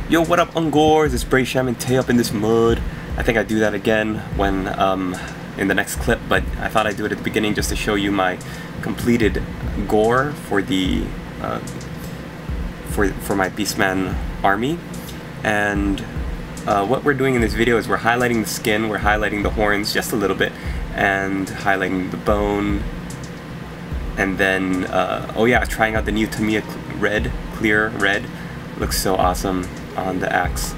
Yo, what up, Ungors? It's Bray Shaman Tay up in this mud. I think I do that again when in the next clip, but I thought I'd do it at the beginning just to show you my completed gore for the for my Beastman army. And what we're doing in this video is we're highlighting the skin, we're highlighting the horns just a little bit, and highlighting the bone, and then oh yeah, trying out the new Tamiya red, clear red. Looks so awesome on the axe.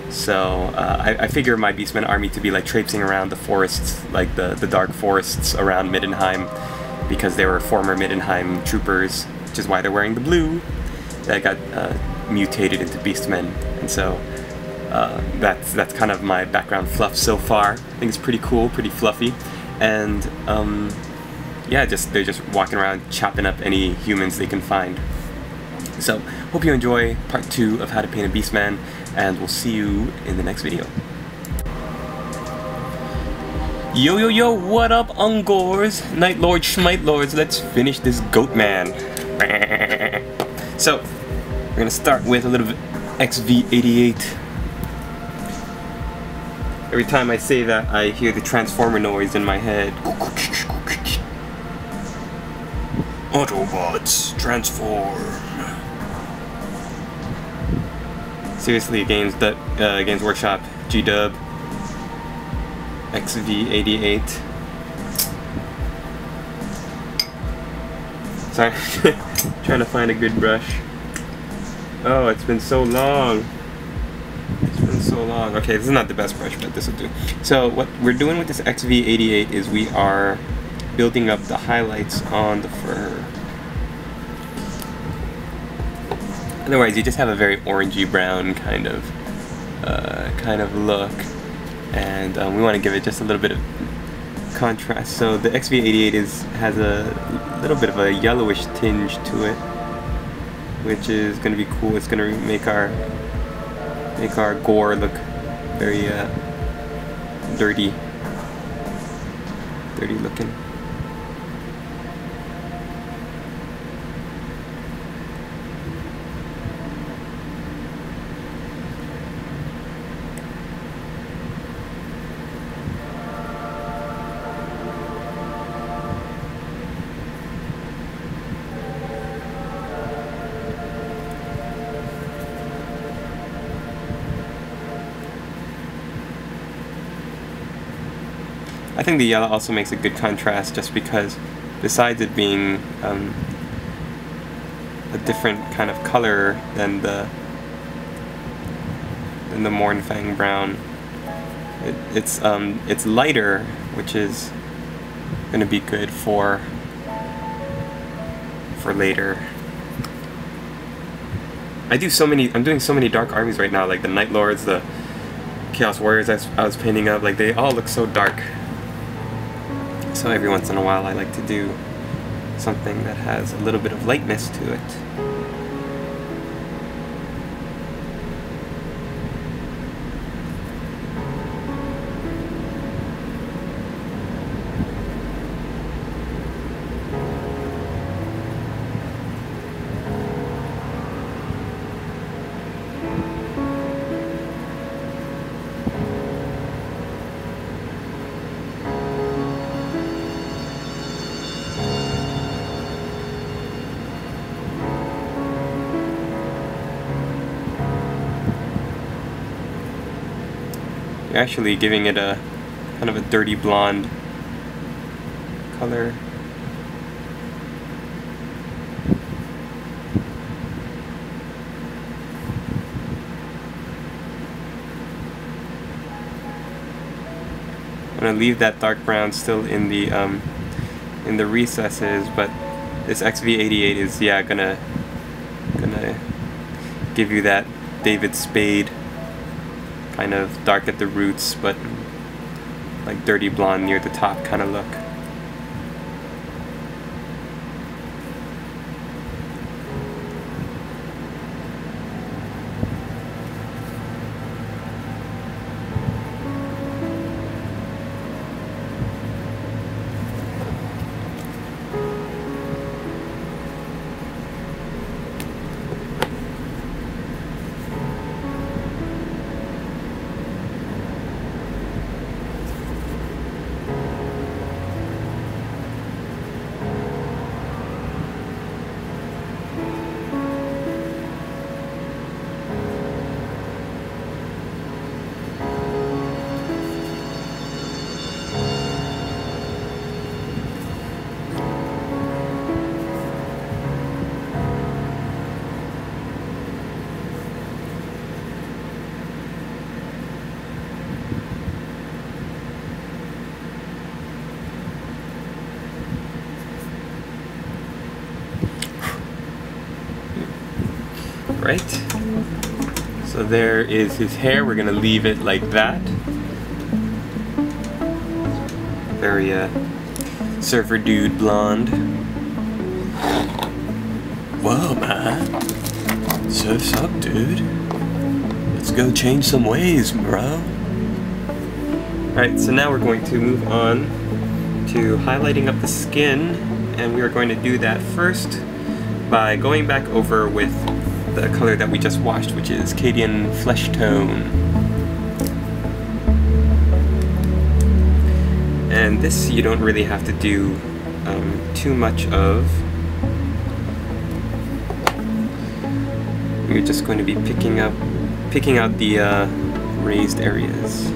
So I figure my Beastman army to be like traipsing around the forests, like the dark forests around Middenheim, because they were former Middenheim troopers, which is why they're wearing the blue that got mutated into Beastmen. And so that's kind of my background fluff so far. I think it's pretty cool, pretty fluffy, and yeah, they're just walking around chopping up any humans they can find. So, hope you enjoy part 2 of how to paint a Beastman, and we'll see you in the next video. Yo yo yo, what up, Ungors? Night Lord, Schmite Lords, let's finish this goat man. So, we're gonna start with a little XV88. Every time I say that, I hear the transformer noise in my head. Autobots, transform. Seriously, Games Workshop, G-Dub, XV88. Sorry, trying to find a good brush. Oh, it's been so long. It's been so long. Okay, this is not the best brush, but this will do. So what we're doing with this XV88 is we are building up the highlights on the fur. Otherwise, you just have a very orangey brown kind of look, and we want to give it just a little bit of contrast. So the XV88 has a little bit of a yellowish tinge to it, which is going to be cool. It's going to make our gore look very dirty looking. I think the yellow also makes a good contrast, just because besides it being a different kind of color than the Mornfang brown, it's lighter, which is going to be good for later. I'm doing so many dark armies right now, like the Night Lords, the Chaos Warriors I was painting up, like they all look so dark. So every once in a while I like to do something that has a little bit of lightness to it. You're actually giving it a kind of a dirty blonde color. I'm gonna leave that dark brown still in the recesses, but this XV88 is, yeah, gonna give you that David Spade kind of dark at the roots, but like dirty blonde near the top kind of look. Right? So there is his hair. We're gonna leave it like that. Very surfer dude blonde. Whoa, man. Surf's up, dude. Let's go change some waves, bro. Alright, so now we're going to move on to highlighting up the skin, and we are going to do that first by going back over with the color that we just washed, which is Cadian Flesh Tone. And this you don't really have to do too much of. You're just going to be picking out the raised areas.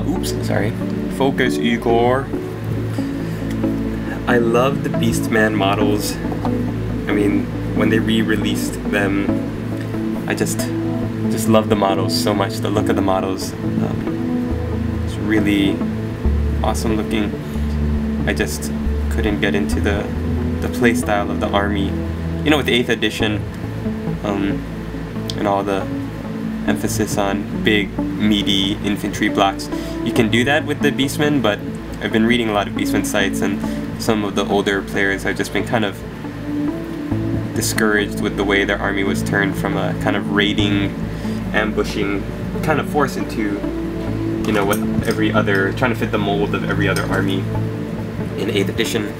Oops, sorry. Focus, Igor. I love the Beastman models. I mean, when they re-released them, I just love the models so much. The look of the models, it's really awesome looking. I just couldn't get into the play style of the army. You know, with the 8th edition, and all the emphasis on big, meaty infantry blocks. You can do that with the Beastmen, but I've been reading a lot of Beastman sites, and some of the older players have just been kind of discouraged with the way their army was turned from a kind of raiding, ambushing kind of force into, you know, what every other, trying to fit the mold of every other army in 8th edition.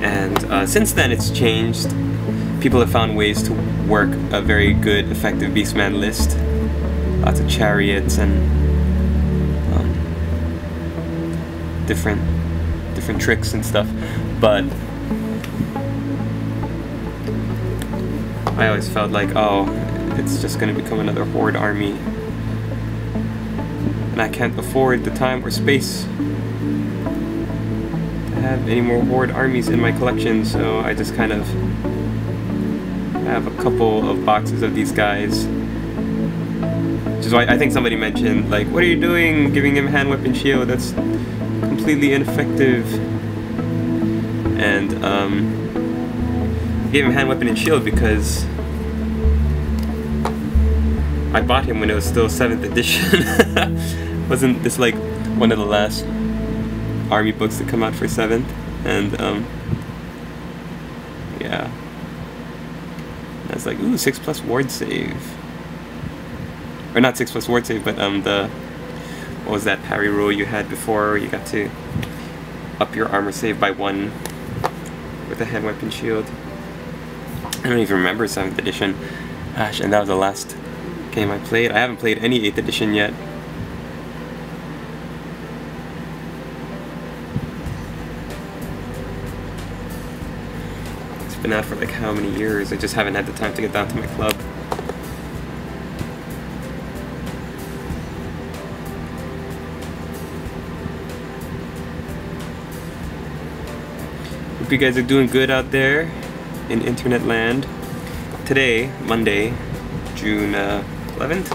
And since then it's changed. People have found ways to work a very good, effective Beastman list. Lots of chariots and different tricks and stuff. But I always felt like, oh, it's just going to become another horde army. And I can't afford the time or space to have any more horde armies in my collection, so I just kind of have a couple of boxes of these guys. Which is why I think somebody mentioned, like, what are you doing giving him hand weapon shield? That's completely ineffective. And I gave him hand weapon and shield because I bought him when it was still 7th edition. Wasn't this like one of the last army books to come out for 7th? And yeah. I was like, ooh, 6+ ward save. Or not 6+ ward save, but what was that parry rule you had before? You got to up your armor save by 1 with a hand weapon shield. I don't even remember 7th edition. Gosh, and that was the last game I played. I haven't played any 8th edition yet. It's been out for like how many years? I just haven't had the time to get down to my club. Hope you guys are doing good out there in internet land. Today, Monday, June 11th?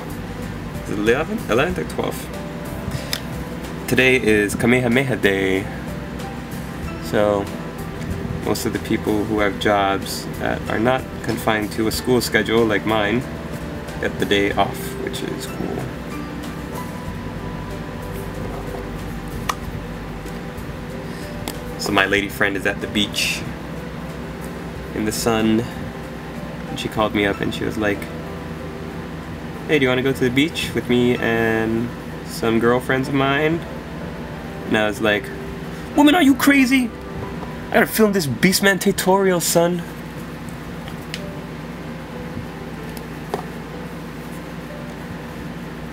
Is it 11th or 12th? Today is Kamehameha Day. So, most of the people who have jobs that are not confined to a school schedule like mine get the day off, which is cool. So my lady friend is at the beach in the sun, and she called me up and she was like, hey, do you want to go to the beach with me and some girlfriends of mine? And I was like, woman, are you crazy? I gotta film this Beastman tutorial, son.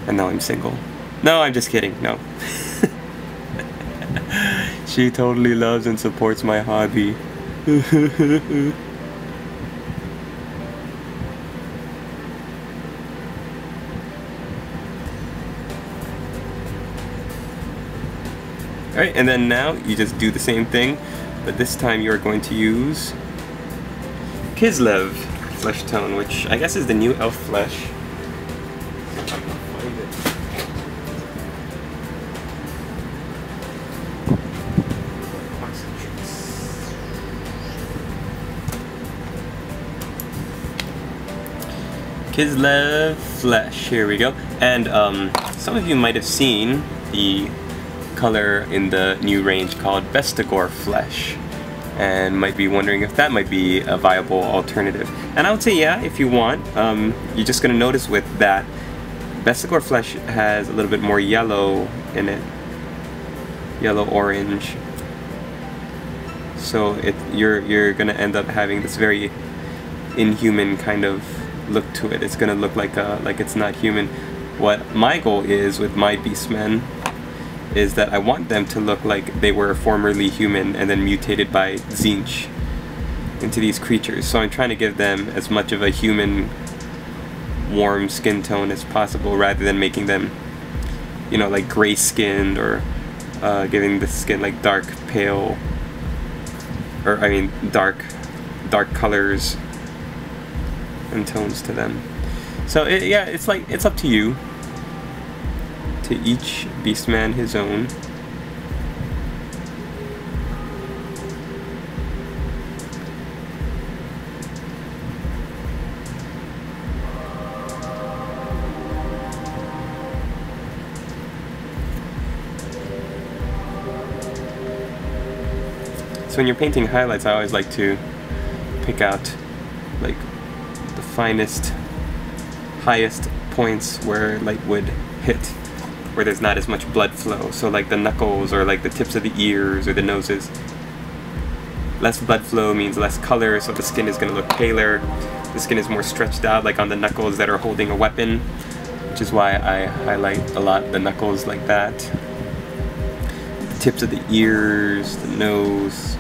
And now I'm single. No, I'm just kidding, no. She totally loves and supports my hobby. Alright, and then now you just do the same thing, but this time you're going to use Kislev Flesh Tone, which I guess is the new elf flesh. If I can find it. Kislev Flesh, here we go. And some of you might have seen the color in the new range called Gor Flesh, and might be wondering if that might be a viable alternative. And I would say yeah, if you want. You're just going to notice with that, Gor Flesh has a little bit more yellow in it. Yellow-orange. So you're going to end up having this very inhuman kind of look to it. It's going to look like it's not human. What my goal is with my Beastmen is that I want them to look like they were formerly human and then mutated by Tzeentch into these creatures. So I'm trying to give them as much of a human warm skin tone as possible, rather than making them, you know, like gray skinned, or giving the skin like dark pale, or I mean dark colors and tones to them. So yeah, it's like, it's up to you. To each Beastman his own. So when you're painting highlights, I always like to pick out like the finest, highest points where light would hit, where there's not as much blood flow. So like the knuckles, or like the tips of the ears or the noses. Less blood flow means less color, so the skin is going to look paler. The skin is more stretched out, like on the knuckles that are holding a weapon, which is why I highlight a lot the knuckles like that. The tips of the ears, the nose.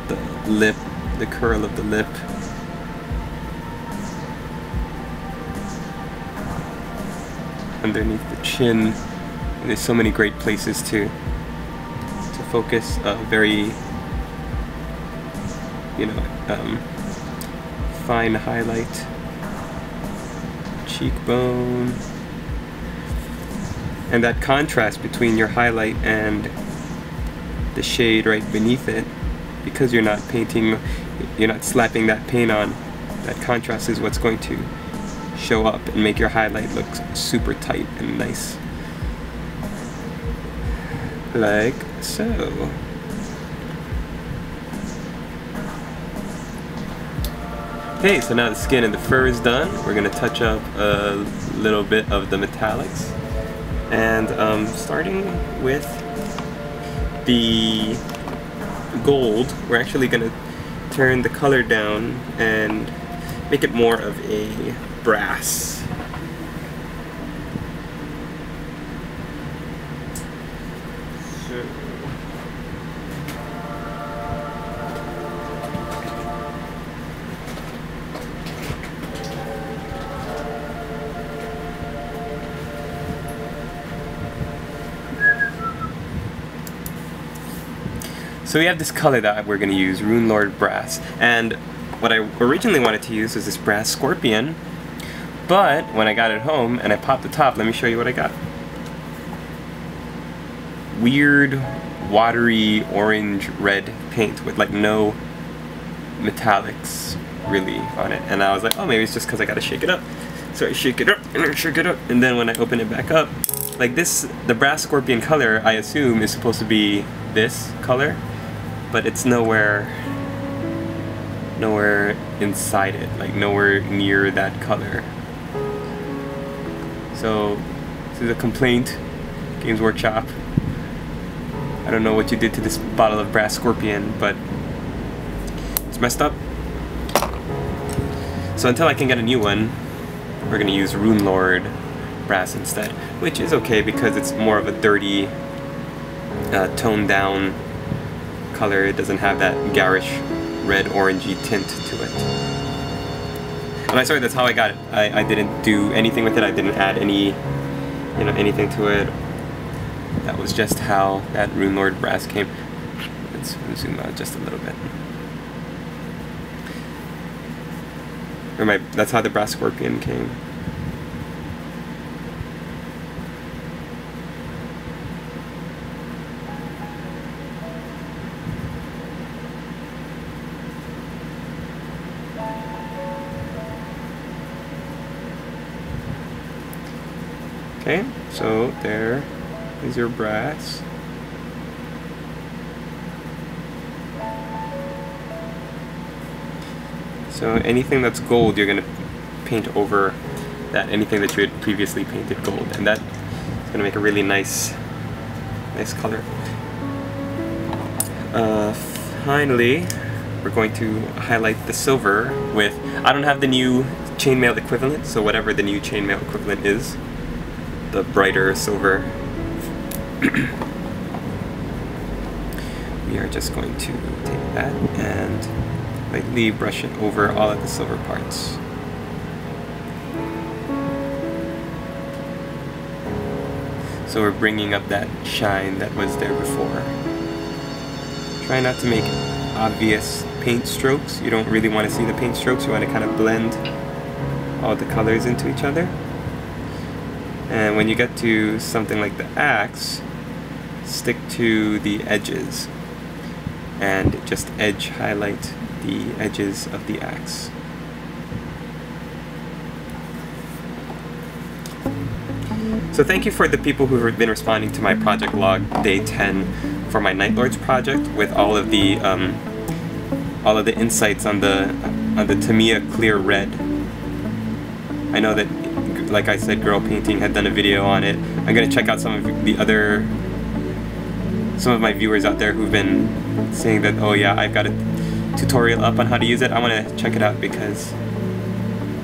The lip, the curl of the lip. Underneath the chin. And there's so many great places to focus. Very, you know, fine highlight. Cheekbone. And that contrast between your highlight and the shade right beneath it, because you're not painting, you're not slapping that paint on, that contrast is what's going to show up and make your highlight look super tight and nice. Like so. Okay, so now the skin and the fur is done. We're going to touch up a little bit of the metallics. And starting with the gold, we're actually going to turn the color down and make it more of a brass. So we have this color that we're going to use, Rune Lord Brass, and what I originally wanted to use was this brass scorpion, but when I got it home and I popped the top, let me show you what I got. Weird, watery, orange-red paint with like no metallics really on it, and I was like, oh, maybe it's just because I gotta shake it up. So I shake it up, and I shake it up, and then when I open it back up, like this, the brass scorpion color, I assume, is supposed to be this color, but it's nowhere inside it, like nowhere near that color. So this is a complaint, Games Workshop. I don't know what you did to this bottle of brass scorpion, but it's messed up. So until I can get a new one, we're gonna use Rune Lord Brass instead, which is okay because it's more of a dirty, toned down color. It doesn't have that garish red orangey tint to it. And I'm sorry, that's how I got it. I didn't do anything with it. I didn't add any, you know, anything to it. That was just how that Rune Lord Brass came. Let's zoom out just a little bit. That's how the brass scorpion came. Okay, so there is your brass. So anything that's gold, you're going to paint over that, anything that you had previously painted gold, and that is going to make a really nice color. Finally, we're going to highlight the silver with, I don't have the new chainmail equivalent, so whatever the new chainmail equivalent is, the brighter silver, we are just going to take that and lightly brush it over all of the silver parts. So we're bringing up that shine that was there before. Try not to make obvious paint strokes. You don't really want to see the paint strokes. You want to kind of blend all the colors into each other. And when you get to something like the axe, stick to the edges and just edge highlight the edges of the axe. So thank you for the people who have been responding to my project log day 10 for my Night Lords project, with all of the insights on the Tamiya clear red. I know that, like I said, Girl Painting had done a video on it. I'm gonna check out some of my viewers out there who've been saying that, oh yeah, I've got a tutorial up on how to use it. I want to check it out because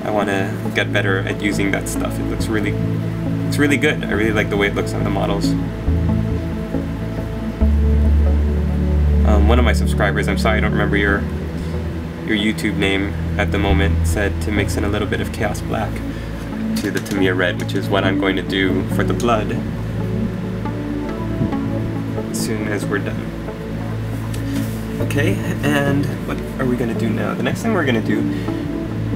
I want to get better at using that stuff. It looks really good. I really like the way it looks on the models. One of my subscribers, I'm sorry I don't remember your YouTube name at the moment, said to mix in a little bit of Chaos Black to the Tamiya Red, which is what I'm going to do for the blood as soon as we're done. Okay, and what are we going to do now? The next thing we're going to do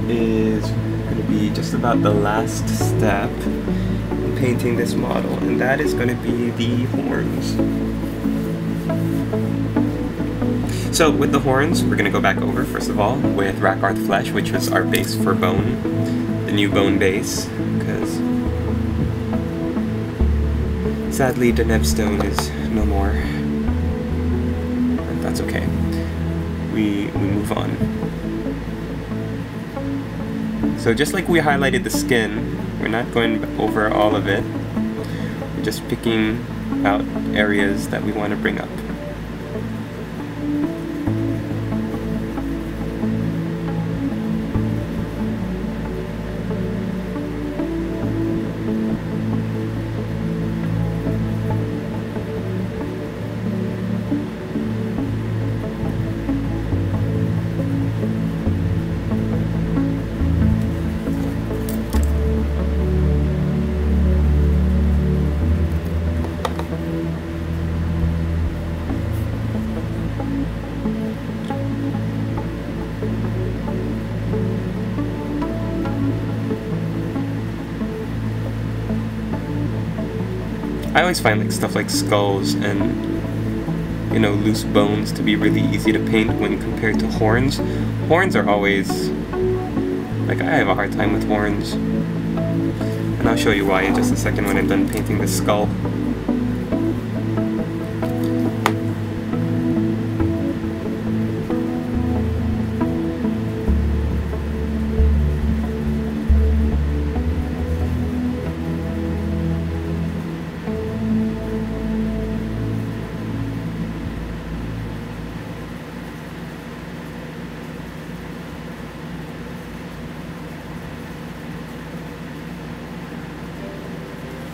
is going to be just about the last step in painting this model, and that is going to be the horns. So with the horns, we're going to go back over, first of all, with Rakarth Flesh, which was our base for bone, the new bone base, because sadly Deneb Stone is no more, and that's okay. We move on. So just like we highlighted the skin, we're not going over all of it, we're just picking out areas that we want to bring up. I always find like stuff like skulls and, you know, loose bones to be really easy to paint when compared to horns. Horns are always, like, I have a hard time with horns. And I'll show you why in just a second when I'm done painting the skull.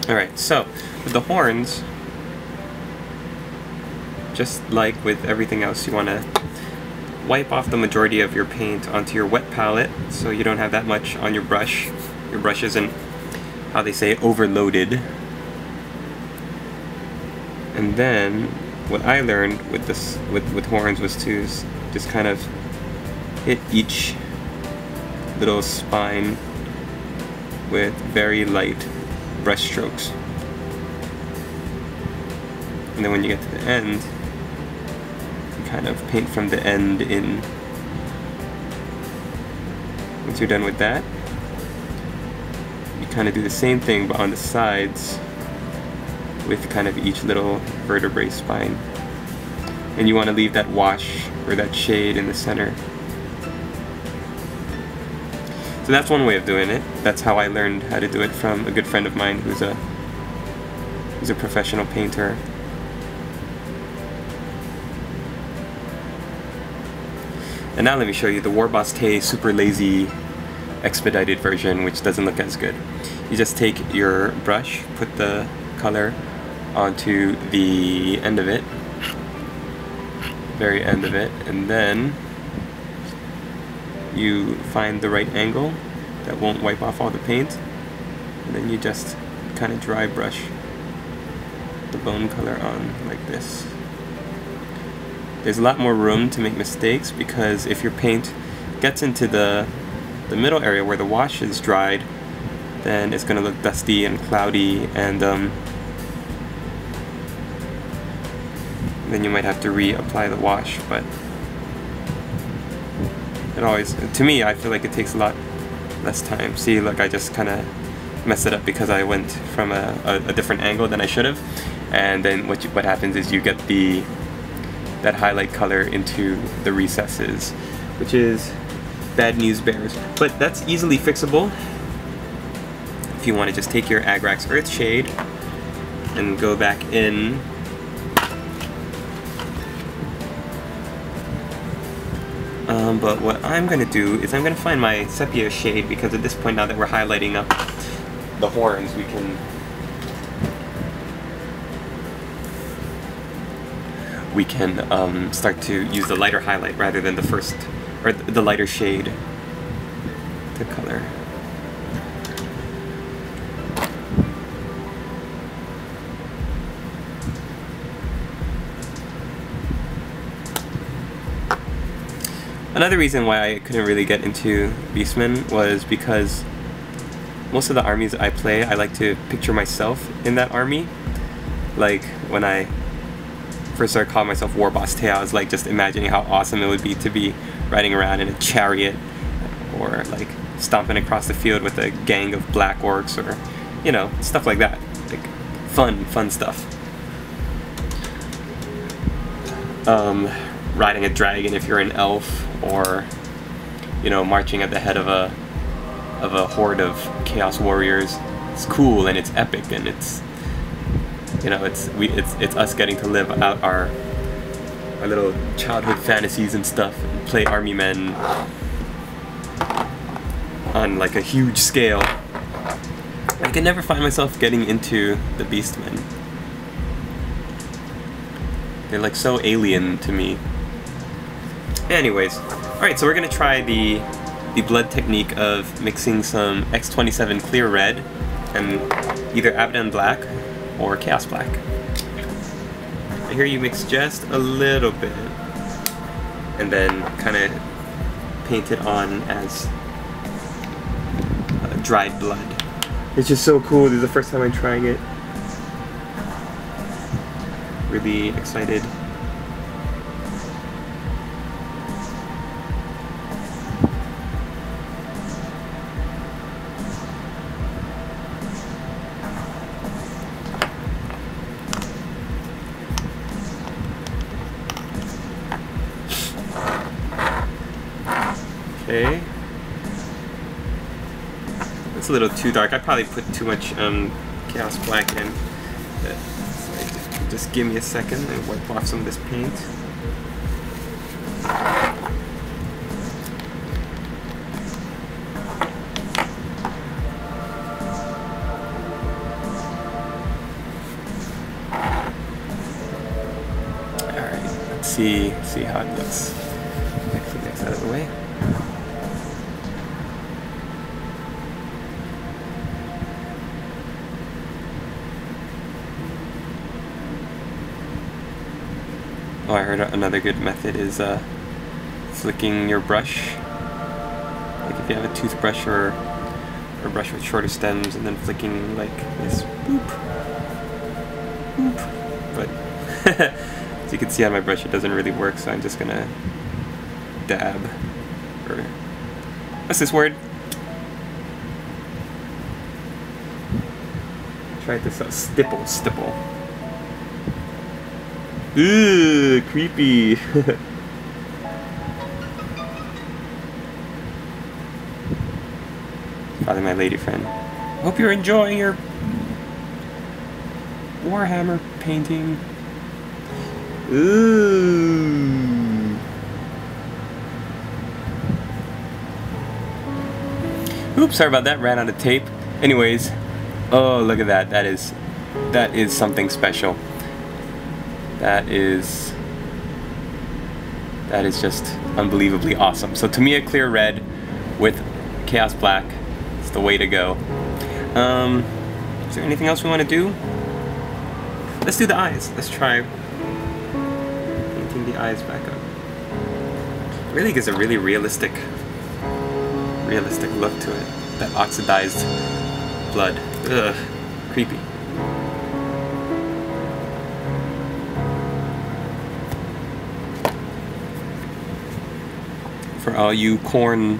Alright, so with the horns, just like with everything else, you want to wipe off the majority of your paint onto your wet palette so you don't have that much on your brush. Your brush isn't, how they say, overloaded. And then what I learned with this with horns was to just kind of hit each little spine with very light brush strokes. And then when you get to the end, you kind of paint from the end in. Once you're done with that, you kind of do the same thing but on the sides with kind of each little vertebrae spine. And you want to leave that wash or that shade in the center. So that's one way of doing it. That's how I learned how to do it from a good friend of mine who's a professional painter. And now let me show you the Warboss Super Lazy expedited version, which doesn't look as good. You just take your brush, put the color onto the end of it, very end of it, and then you find the right angle that won't wipe off all the paint, and then you just kind of dry brush the bone color on like this. There's a lot more room to make mistakes because if your paint gets into the middle area where the wash is dried, then it's going to look dusty and cloudy, and then you might have to reapply the wash. But it always, to me, I feel like it takes a lot less time. See, look, I just kind of messed it up because I went from a different angle than I should have, and then what happens is you get that highlight color into the recesses, which is bad news bears. But that's easily fixable if you want to just take your Agrax Earth shade and go back in but what I'm going to do is I'm going to find my sepia shade, because at this point, now that we're highlighting up the horns, we can start to use the lighter highlight rather than the lighter shade to color. Another reason why I couldn't really get into Beastman was because most of the armies I play, I like to picture myself in that army. Like, when I first started calling myself Warboss Tay, I was like just imagining how awesome it would be to be riding around in a chariot, or like stomping across the field with a gang of black orcs, or, you know, stuff like that. Like, fun stuff. Riding a dragon if you're an elf, or, you know, marching at the head of a horde of chaos warriors. It's cool and it's epic, and it's, you know, it's us getting to live out our little childhood fantasies and stuff, and play army men on like a huge scale. I can never find myself getting into the Beastmen. They're like so alien to me. Anyways, alright, so we're gonna try the blood technique of mixing some X27 clear red and either Abaddon black or Chaos black. I hear you mix just a little bit and then kind of paint it on as dried blood. It's just so cool. This is the first time I'm trying it. Really excited. Okay. It's a little too dark. I probably put too much Chaos Black in. But, like, just give me a second and wipe off some of this paint. Alright, let's see how it looks. Actually, next out of the way. Oh, I heard another good method is flicking your brush. Like if you have a toothbrush or a brush with shorter stems, and then flicking like this, boop, boop. But as you can see on my brush, it doesn't really work, so I'm just gonna dab, or what's this word? Try this out. Stipple. Ooh, creepy. Father, my lady friend. Hope you're enjoying your Warhammer painting. Ooh. Oops, sorry about that. Ran out of tape. Anyways, oh, look at that. That is something special. That is just unbelievably awesome. So Tamiya clear red with chaos black. It's the way to go. Is there anything else we want to do? Let's do the eyes. Let's try painting the eyes back up. Really gives a really realistic look to it. That oxidized blood. Ugh, creepy. For all you corn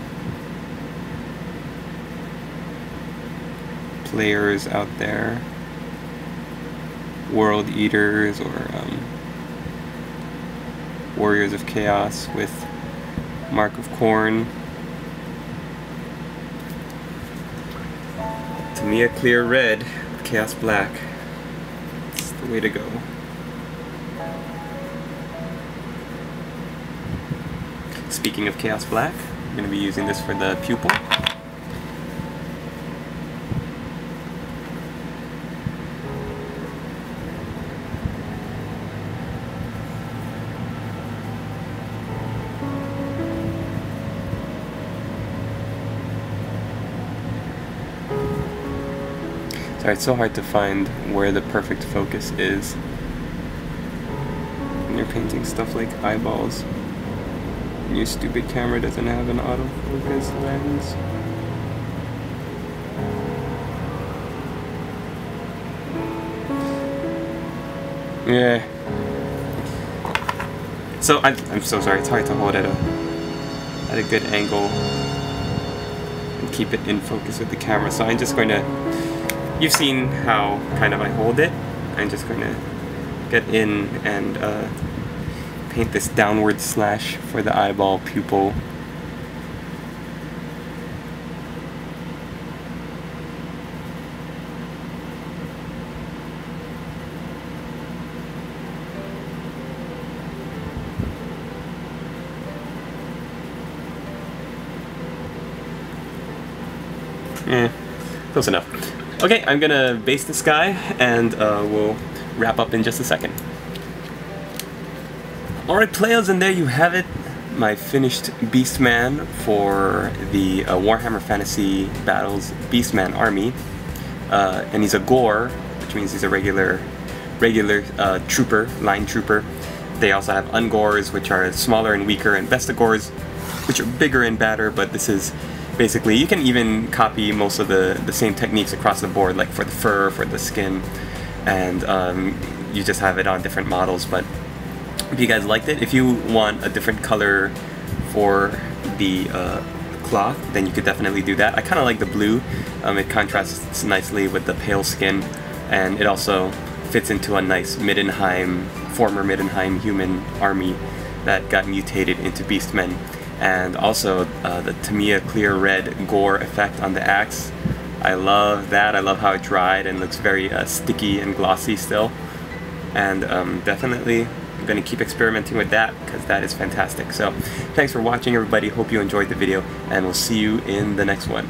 players out there, world eaters or warriors of chaos with mark of corn, Tamiya clear red with chaos black. It's the way to go. Speaking of chaos black, I'm going to be using this for the pupil. Sorry, it's so hard to find where the perfect focus is when you're painting stuff like eyeballs. Your stupid camera doesn't have an autofocus lens. Yeah. So I'm so sorry. It's hard to hold at a good angle and keep it in focus with the camera. So I'm just going to. You've seen how kind of I hold it. I'm just going to get in and paint this downward slash for the eyeball pupil. Close enough. Okay, I'm gonna base this guy and we'll wrap up in just a second. Alright players, and there you have it. My finished Beastman for the Warhammer Fantasy Battles Beastman army. And he's a Gor, which means he's a regular trooper, line trooper. They also have Ungors, which are smaller and weaker, and Vestigors, which are bigger and badder, but this is basically, you can even copy most of the same techniques across the board, like for the fur, for the skin, and you just have it on different models. But if you guys liked it, if you want a different color for the cloth, then you could definitely do that. I kind of like the blue. It contrasts nicely with the pale skin, and it also fits into a nice former Middenheim human army that got mutated into Beastmen. And also the Tamiya clear red Gor effect on the axe. I love that. I love how it dried and looks very sticky and glossy still. And definitely I'm going to keep experimenting with that because that is fantastic. So thanks for watching everybody. Hope you enjoyed the video and we'll see you in the next one.